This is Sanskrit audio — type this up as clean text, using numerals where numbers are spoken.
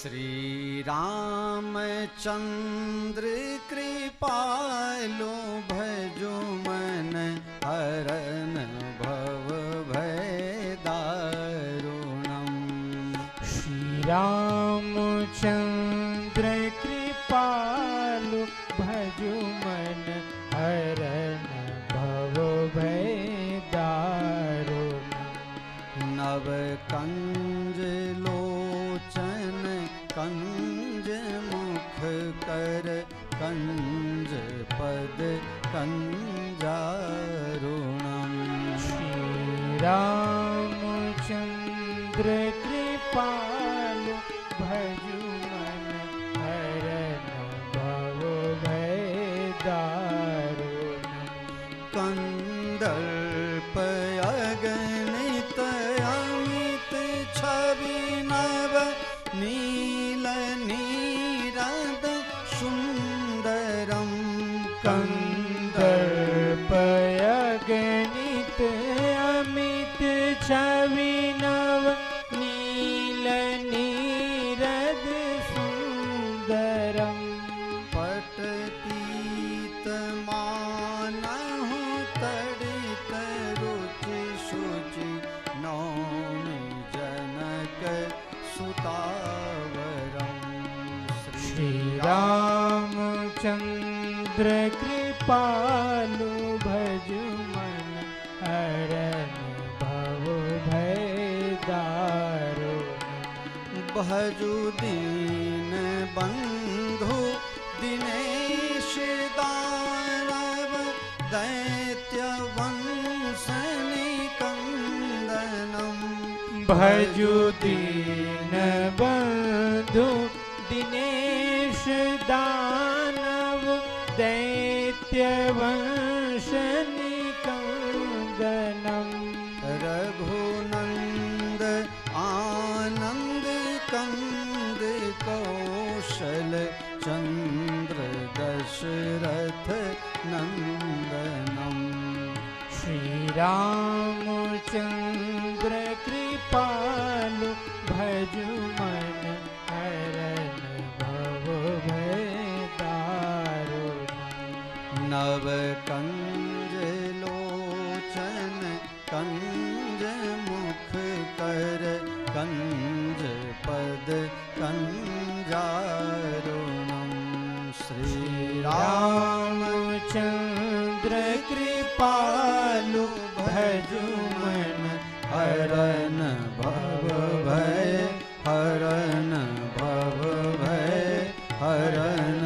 श्री रामचंद्र कृपालु भजो मन हरन भव भय दारुणम। श्री रामचंद्र कृपालु भजो मन हरन भव भय दारुणम। नव कंज लोचन कंज मुख कर कंज पद कंजारुणम। श्री रामचंद्र कृपालु भजो मन हरन भव भय दारुणम। कंदर्प अगणित अमित छवि नव नील नीरद सुंदरम। कंदर्प अगणित अमित छवि नव नील नीरद सुंदरम। पटपीत मानहु तड़ित रुचि शुचि नौमि जनक सुतावरम। श्री रामचंद्र कृपालु भजो मन हरन भव भय दारुणम। भजु दीन बंधु दिनेश दानव दैत्य वंश निकंदनम। भजो दीन बंधु दिनेश दानव दैत्य वंश निकंदनम। रघुनंद आनंद कंद कौशल चंद्र दशरथ नंदनम। श्री रामचंद्र कृपालु भजो मन हरन भव भय दारुणम। नव कंज लोचन कंज मुख कर कंज पद कंजारुणम। श्री रामचंद्र कृपालु भजो मन हरन भव भय हरन भव भय हरन